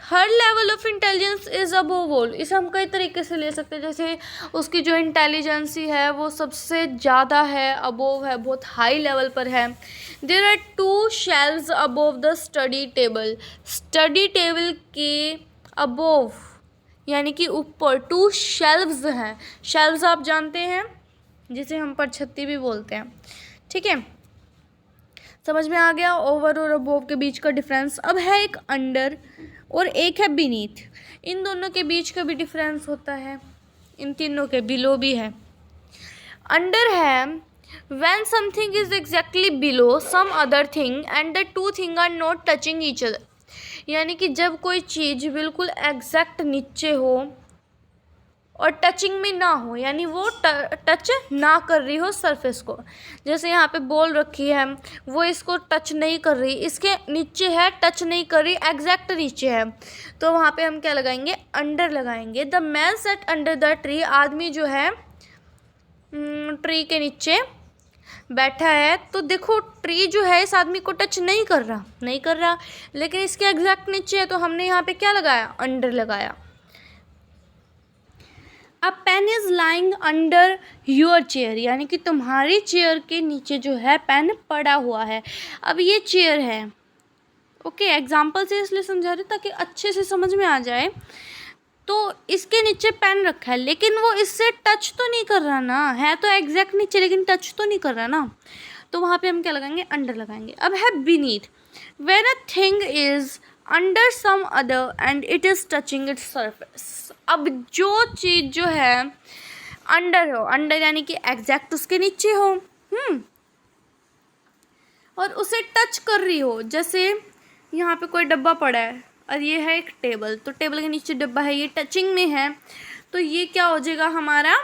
[SPEAKER 1] Her level of intelligence is above all, इसे हम कई तरीके से ले सकते हैं। जैसे उसकी जो इंटेलिजेंसी है वो सबसे ज़्यादा है, अबोव है, बहुत हाई लेवल पर है। There are 2 shelves above the study table, study table के अबोव यानी कि ऊपर 2 शेल्व्स हैं। शेल्व्स आप जानते हैं, जिसे हम परछत्ती भी बोलते हैं, ठीक है, समझ में आ गया ओवर और अबोव के बीच का डिफरेंस। अब है एक अंडर और एक है बीनीथ, इन दोनों के बीच का भी डिफरेंस होता है, इन तीनों के बिलो भी है। अंडर है when something is exactly below some other thing and the two things are not touching each other, यानी कि जब कोई चीज़ बिल्कुल एग्जैक्ट नीचे हो और टचिंग में ना हो, यानी वो टच ना कर रही हो सरफेस को। जैसे यहाँ पे बॉल रखी है, वो इसको टच नहीं कर रही, इसके नीचे है, टच नहीं कर रही, एग्जैक्ट नीचे है, तो वहाँ पे हम क्या लगाएंगे, अंडर लगाएंगे। The man set under the tree, आदमी जो है ट्री के नीचे बैठा है, तो देखो ट्री जो है इस आदमी को टच नहीं कर रहा, लेकिन इसके एग्जैक्ट नीचे है, तो हमने यहाँ पे क्या लगाया, अंडर लगाया। A pen is lying under your chair, यानी कि तुम्हारी चेयर के नीचे जो है पेन पड़ा हुआ है। अब ये चेयर है, ओके, एग्जाम्पल से इसलिए समझा रही ताकि अच्छे से समझ में आ जाए। तो इसके नीचे पेन रखा है लेकिन वो इससे टच तो नहीं कर रहा ना, है तो एग्जैक्ट नीचे लेकिन टच तो नहीं कर रहा ना, तो वहाँ पे हम क्या लगाएंगे, अंडर लगाएंगे। अब है beneath, when a thing is under some other and it is touching its surface. अब जो चीज़ जो है अंडर हो, अंडर यानी कि एग्जैक्ट उसके नीचे हो, और उसे टच कर रही हो, जैसे यहाँ पे कोई डब्बा पड़ा है और ये है एक टेबल, तो टेबल के नीचे डब्बा है, ये टचिंग में है, तो ये क्या हो जाएगा हमारा,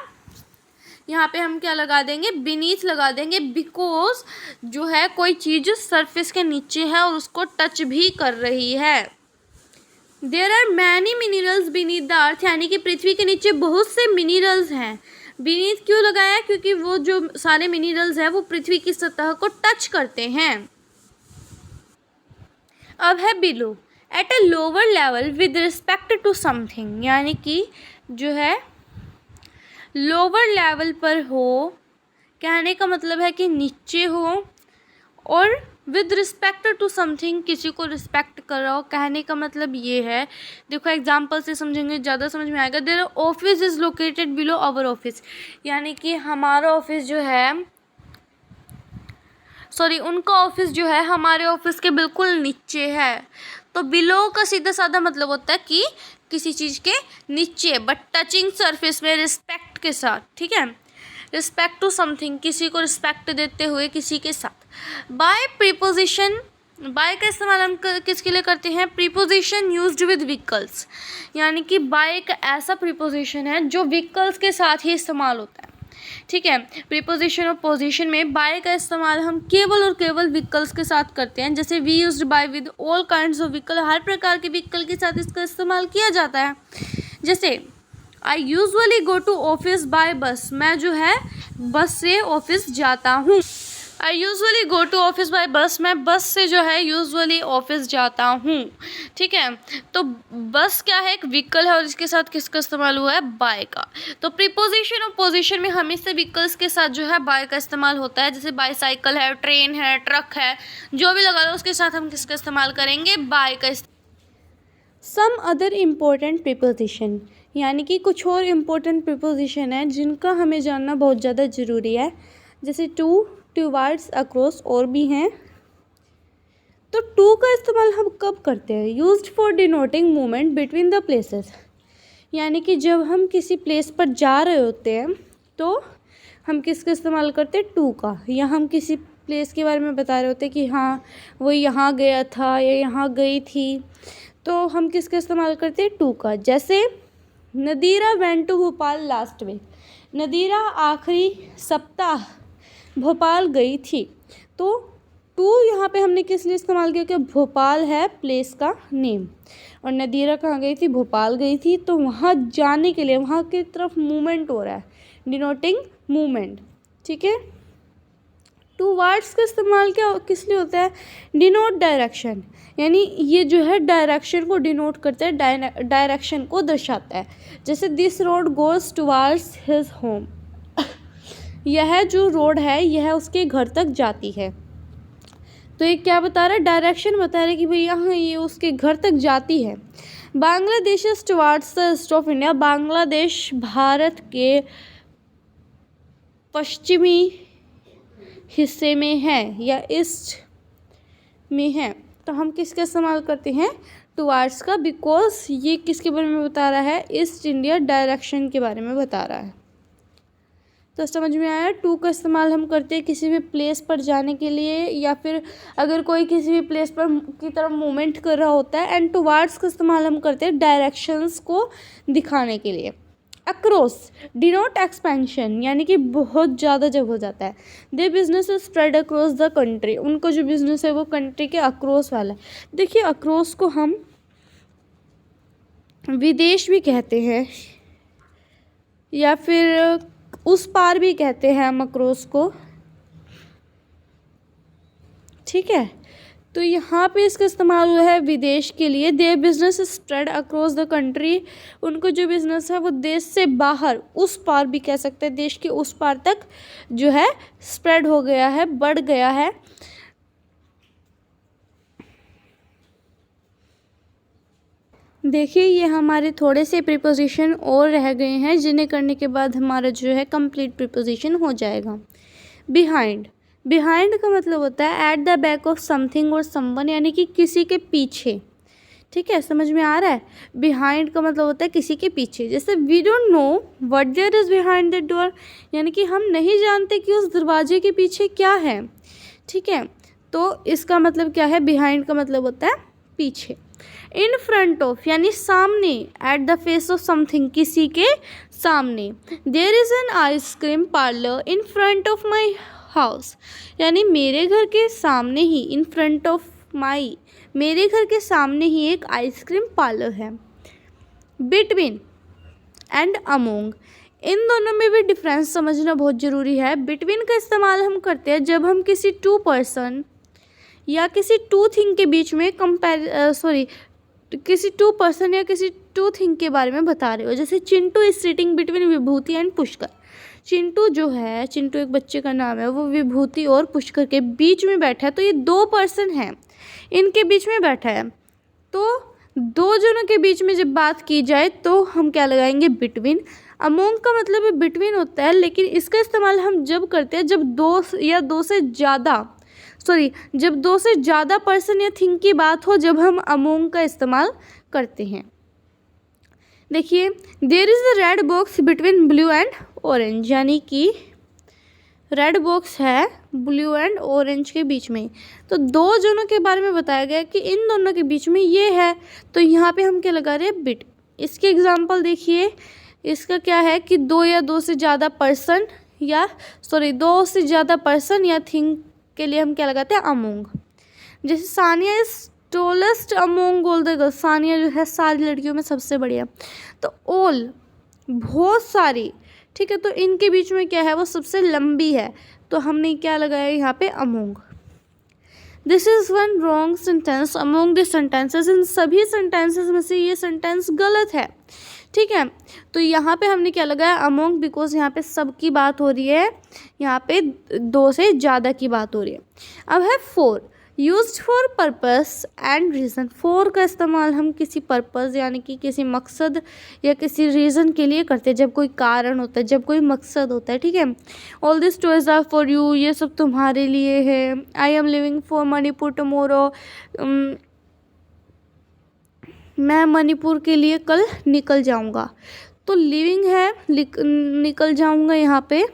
[SPEAKER 1] यहाँ पे हम क्या लगा देंगे, बीनीथ लगा देंगे, बिकॉज जो है कोई चीज़ सरफेस के नीचे है और उसको टच भी कर रही है। There are many minerals beneath the earth, यानी कि पृथ्वी के नीचे बहुत से मिनरल्स हैं। बीनीथ क्यों लगाया, क्योंकि वो जो सारे मिनरल्स हैं वो पृथ्वी की सतह को टच करते हैं। अब है below, at a lower level with respect to something, यानी कि जो है लोअर लेवल पर हो, कहने का मतलब है कि नीचे हो, और विद रिस्पेक्ट टू समथिंग, किसी को रिस्पेक्ट कर रहा हो, कहने का मतलब ये है, देखो एग्जांपल से समझेंगे ज़्यादा समझ में आएगा। Their office is located below our office, यानी कि हमारा ऑफिस जो है, सॉरी उनका ऑफिस जो है हमारे ऑफिस के बिल्कुल नीचे है। तो बिलो का सीधा साधा मतलब होता है कि किसी चीज़ के नीचे, बट टचिंग सरफेस में रिस्पेक्ट के साथ, ठीक है, रिस्पेक्ट टू समथिंग, किसी को रिस्पेक्ट देते हुए किसी के साथ। बाय प्रीपोजिशन, बाय का इस्तेमाल हम किसके लिए करते हैं, प्रीपोजिशन यूज्ड विद व्हीकल्स, यानी कि बाय एक ऐसा प्रीपोजिशन है जो व्हीकल्स के साथ ही इस्तेमाल होता है, ठीक है। प्रीपोजिशन और पोजीशन में बाय का इस्तेमाल हम केवल और केवल व्हीकल्स के साथ करते हैं, जैसे we used by with all kinds of vehicle, हर प्रकार के व्हीकल के साथ इसका इस्तेमाल किया जाता है। जैसे I usually go to office by bus, मैं जो है बस से ऑफिस जाता हूँ। I usually go to office by bus, मैं बस से जो है यूजुअली ऑफिस जाता हूँ, ठीक है। तो बस क्या है, एक व्हीकल है और इसके साथ किसका इस्तेमाल हुआ है, बाय का। तो प्रीपोजिशन और पोजीशन में हमेशा व्हीकल्स के साथ जो है बाय का इस्तेमाल होता है, जैसे बाईसाइकिल है, ट्रेन है, ट्रक है, जो भी लगा लो उसके साथ हम किसका इस्तेमाल करेंगे, बाय का। सम अदर इम्पोर्टेंट प्रीपोजिशन, यानी कि कुछ और इम्पोर्टेंट प्रीपोजिशन है जिनका हमें जानना बहुत ज़्यादा ज़रूरी है, जैसे टू, टूवर्ड्स, अक्रॉस और भी हैं। तो टू का इस्तेमाल हम कब करते हैं, used for denoting movement between the places, यानी कि जब हम किसी प्लेस पर जा रहे होते हैं तो हम किसका इस्तेमाल करते हैं, टू का। या हम किसी प्लेस के बारे में बता रहे होते हैं कि हाँ वो यहाँ गया था या यहाँ गई थी, तो हम किसका इस्तेमाल करते हैं, टू का। जैसे Nadira went to Bhopal last week, Nadira आखिरी सप्ताह भोपाल गई थी। तो टू यहाँ पे हमने किस लिए इस्तेमाल किया, कि भोपाल है प्लेस का नेम और नदीरा कहाँ गई थी, भोपाल गई थी। तो वहाँ जाने के लिए, वहाँ की तरफ मूवमेंट हो रहा है, डिनोटिंग मूवमेंट। ठीक है। टू वर्ड्स का इस्तेमाल क्या किस लिए होता है, डिनोट डायरेक्शन, यानी ये जो है डायरेक्शन को डिनोट करता है, डायरेक्शन को दर्शाता है। जैसे this road goes towards his home, यह जो रोड है यह उसके घर तक जाती है। तो ये क्या बता रहा है, डायरेक्शन बता रहा है कि भाई यहाँ ये उसके घर तक जाती है। Bangladesh is towards the east of India, Bangladesh Bharat के पश्चिमी हिस्से में है या ईस्ट में है। तो हम किसका इस्तेमाल करते हैं, टुवर्ड्स का, बिकॉज ये किसके बारे में बता रहा है, ईस्ट इंडिया डायरेक्शन के बारे में बता रहा है। तो समझ में आया, टू का इस्तेमाल हम करते हैं किसी भी प्लेस पर जाने के लिए, या फिर अगर कोई किसी भी प्लेस पर की तरफ मूवमेंट कर रहा होता है। एंड टुवर्ड्स का इस्तेमाल हम करते हैं डायरेक्शंस को दिखाने के लिए। अक्रॉस डिनोट एक्सपेंशन, यानी कि बहुत ज़्यादा जब हो जाता है। They business is spread across the country, उनका जो बिजनेस है वो कंट्री के अक्रॉस वाला है। देखिए अक्रॉस को हम विदेश भी कहते हैं या फिर उस पार भी कहते हैं हम अक्रॉस को। ठीक है। तो यहाँ पे इसका इस्तेमाल हुआ है विदेश के लिए। Their business spread across the country, उनको जो बिजनेस है वो देश से बाहर, उस पार भी कह सकते हैं, देश के उस पार तक जो है स्प्रेड हो गया है, बढ़ गया है। देखिए ये हमारे थोड़े से प्रीपोजिशन और रह गए हैं, जिन्हें करने के बाद हमारा जो है कंप्लीट प्रीपोजिशन हो जाएगा। बिहाइंड, बिहाइंड का मतलब होता है at the back of something और समवन, यानी कि किसी के पीछे। ठीक है, समझ में आ रहा है। बिहाइंड का मतलब होता है किसी के पीछे। जैसे we don't know what there is behind that door, यानी कि हम नहीं जानते कि उस दरवाजे के पीछे क्या है। ठीक है, तो इसका मतलब क्या है, बिहाइंड का मतलब होता है पीछे। इन फ्रंट ऑफ यानी सामने, at the face of something किसी के सामने। There is an ice cream parlour in front of my house, यानी मेरे घर के सामने ही, इन फ्रंट ऑफ माई, मेरे घर के सामने ही एक आइसक्रीम पार्लर है। बिटवीन एंड अमोंग, इन दोनों में भी डिफरेंस समझना बहुत ज़रूरी है। बिटवीन का इस्तेमाल हम करते हैं जब हम किसी टू पर्सन या किसी टू थिंग के बीच में किसी टू पर्सन या किसी टू थिंग के बारे में बता रहे हो। जैसे Chintu is sitting between Vibhuti and Pushkar, Chintu जो है, चिंटू एक बच्चे का नाम है, वो विभूति और पुष्कर के बीच में बैठा है। तो ये दो पर्सन हैं, इनके बीच में बैठा है। तो दो जनों के बीच में जब बात की जाए तो हम क्या लगाएंगे, बिटवीन। अमोंग का मतलब है बिटवीन होता है, लेकिन इसका इस्तेमाल हम जब करते हैं जब जब दो से ज़्यादा पर्सन या थिंग की बात हो, जब हम अमोंग का इस्तेमाल करते हैं। देखिए there is a red box between blue and orange, यानी कि रेड बॉक्स है ब्लू एंड ऑरेंज के बीच में। तो दो जनों के बारे में बताया गया कि इन दोनों के बीच में ये है, तो यहाँ पे हम क्या लगा रहे हैं, बिट। इसके एग्जांपल देखिए, इसका क्या है कि दो से ज़्यादा पर्सन या थिंग के लिए हम क्या लगाते हैं, अमोंग। जैसे Sania is tallest among all the girls, Sania जो है सारी लड़कियों में सबसे बढ़िया। तो ऑल बहुत सारी, ठीक है, तो इनके बीच में क्या है, वो सबसे लंबी है, तो हमने क्या लगाया यहाँ पे, among. This is one wrong sentence among the sentences, इन सभी सेंटेंसेस में से ये सेंटेंस गलत है। ठीक है, तो यहाँ पे हमने क्या लगाया, अमोंग, बिकॉज यहाँ पे सबकी बात हो रही है, यहाँ पे दो से ज़्यादा की बात हो रही है। अब है four, used for purpose and reason. Four का इस्तेमाल हम किसी पर्पस यानी कि किसी मकसद या किसी रीज़न के लिए करते हैं, जब कोई कारण होता है, जब कोई मकसद होता है। ठीक है, all this toys are for you, ये सब तुम्हारे लिए है। I am living for Manipur tomorrow, मैं मणिपुर के लिए कल निकल जाऊंगा। तो लिविंग है, निकल जाऊंगा यहाँ पे।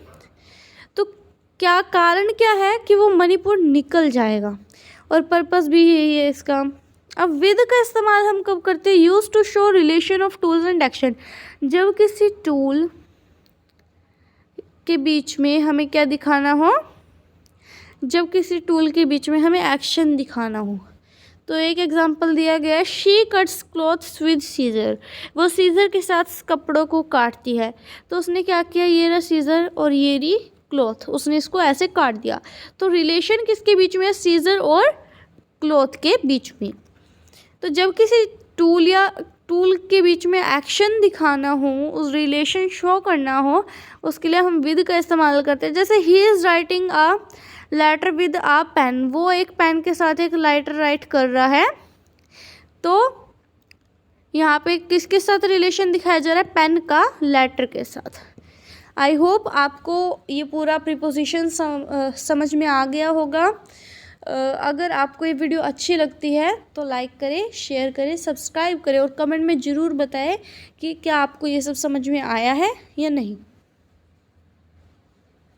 [SPEAKER 1] तो क्या कारण क्या है कि वो मणिपुर निकल जाएगा, और पर्पस भी यही है इसका। अब विद का इस्तेमाल हम कब करते हैं? Use to show relation of tools and action. जब किसी टूल के बीच में हमें क्या दिखाना हो? जब किसी टूल के बीच में हमें एक्शन दिखाना हो। तो एक एग्जांपल दिया गया है, she cuts clothes with scissor. वो सीजर के साथ कपड़ों को काटती है। तो उसने क्या किया, ये रहा सीजर और ये रही क्लॉथ, उसने इसको ऐसे काट दिया। तो रिलेशन किसके बीच में है? सीजर और क्लॉथ के बीच में। तो जब किसी टूल या टूल के बीच में एक्शन दिखाना हो, उस रिलेशन शो करना हो, उसके लिए हम विद का इस्तेमाल करते हैं। जैसे ही is writing a letter with a pen, वो एक पेन के साथ एक लेटर राइट कर रहा है। तो यहाँ पे किसके साथ रिलेशन दिखाया जा रहा है? पेन का लेटर के साथ। आई होप आपको ये पूरा प्रीपोजिशन समझ में आ गया होगा। अगर आपको ये वीडियो अच्छी लगती है तो लाइक करें, शेयर करें, सब्सक्राइब करें और कमेंट में ज़रूर बताएं कि क्या आपको ये सब समझ में आया है या नहीं।